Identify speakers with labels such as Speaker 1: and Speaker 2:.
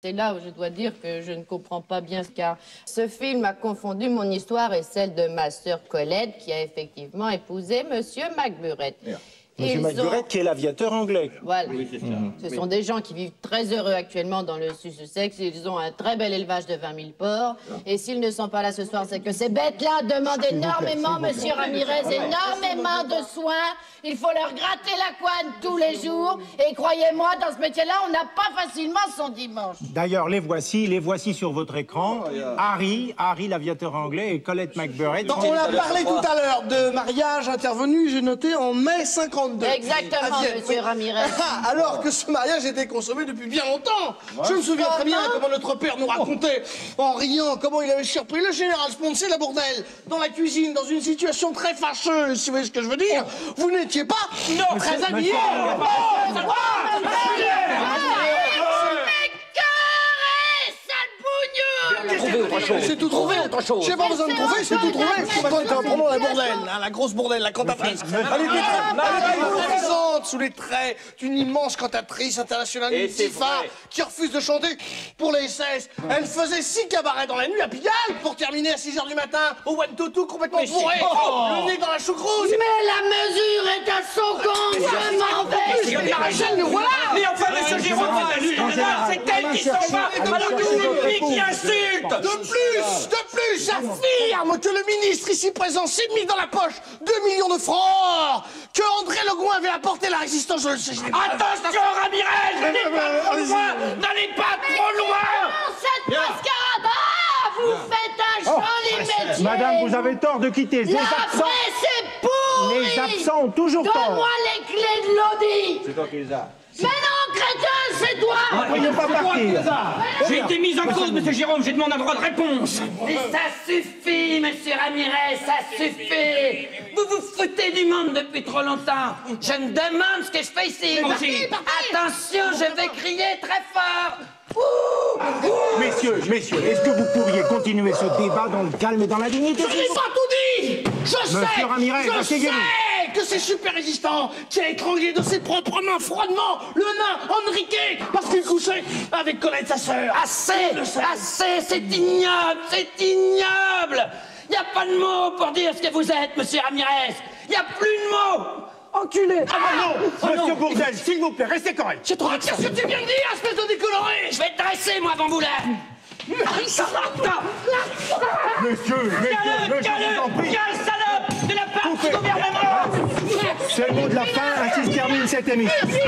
Speaker 1: C'est là où je dois dire que je ne comprends pas bien car ce film a confondu mon histoire et celle de ma sœur Colette qui a effectivement épousé Monsieur McBurett.
Speaker 2: Monsieur McBurett qui est l'aviateur anglais.
Speaker 1: Voilà. Oui, c'est ça. Ce sont des gens qui vivent très heureux actuellement dans le Sussex. Ils ont un très bel élevage de 20 000 porcs. Et s'ils ne sont pas là ce soir, c'est que ces bêtes-là demandent énormément, Monsieur Ramirez, énormément de soins. Il faut leur gratter la couenne tous les jours. Et croyez-moi, dans ce métier-là, on n'a pas facilement son dimanche.
Speaker 2: D'ailleurs, les voici sur votre écran. Harry, l'aviateur anglais, et Colette McBurett.
Speaker 3: On a parlé tout à l'heure de mariage intervenu, j'ai noté, en mai 52.
Speaker 1: Exactement, Monsieur Ramirez.
Speaker 3: Alors que ce mariage était consommé depuis bien longtemps. Je me souviens très bien comment notre père nous racontait, en riant, comment il avait surpris le général Sponsey la Bourdelle dans la cuisine, dans une situation très fâcheuse, si vous voyez ce que je veux dire. Vous n'étiez pas très habillés. C'est tout trouvé, autre chose. J'ai pas besoin de trouver, c'est tout trouvé. Prenons la Bourdelle, hein, la grosse Bourdelle, la cantatrice. Elle était très présente sous les traits d'une immense cantatrice internationale multifare qui refuse de chanter pour les SS. Elle faisait 6 cabarets dans la nuit à Pigalle pour terminer à 6 h du matin au One to Two complètement bourré, le nez dans la choucroute.
Speaker 1: Mais la mesure est à son compte, je m'en vais.
Speaker 3: Maréchal, nous voilà.
Speaker 4: Mais enfin, monsieur Jérôme, c'est elle qui s'en va, alors que c'est lui qui insulte.
Speaker 3: De plus, j'affirme que le ministre ici présent s'est mis dans la poche 2 millions de francs, que André Le Gouin avait apporté la résistance, je le sais.
Speaker 4: Attention, Ramirez, n'allez pas trop loin, n'allez pas trop loin.
Speaker 1: Cette mascarade, vous faites un joli métier.
Speaker 2: Madame, vous avez tort de quitter.
Speaker 1: La presse est pourrie.
Speaker 2: Les absents ont toujours tort.
Speaker 1: Donne-moi les clés de l'audit.
Speaker 2: C'est toi qui les as.
Speaker 1: Mais non, crétin, c'est toi.
Speaker 2: Il ne pas partir.
Speaker 4: J'ai été mis en cause, monsieur Jérôme, j'ai demandé un droit de réponse.
Speaker 5: Mais ça suffit, monsieur Ramirez, ça suffit. Vous vous foutez du monde depuis trop longtemps. Je me demande ce que je fais ici. Attention, je vais crier très fort.
Speaker 2: Messieurs, est-ce que vous pourriez continuer ce débat dans le calme et dans la dignité?
Speaker 3: Je n'ai pas tout dit.
Speaker 2: Monsieur Ramirez,
Speaker 3: je sais que c'est super résistant, qui a étranglé de ses propres mains froidement le nain Enrique parce qu'il couchait avec Colette, sa sœur.
Speaker 5: Assez, c'est ignoble, c'est ignoble. Y a pas de mots pour dire ce que vous êtes, monsieur Ramirez. Y a plus de mots. Enculé.
Speaker 2: Monsieur Bourdelle, s'il vous plaît, restez correct.
Speaker 3: C'est trop qu'est-ce que tu viens de dire, espèce de décoloré?
Speaker 5: Je vais te dresser, moi, avant vous là.
Speaker 2: Monsieur, je vous en prie.
Speaker 4: Quelle salope de la part du gouvernement.
Speaker 2: C'est le mot de la fin, ainsi se termine cette émission.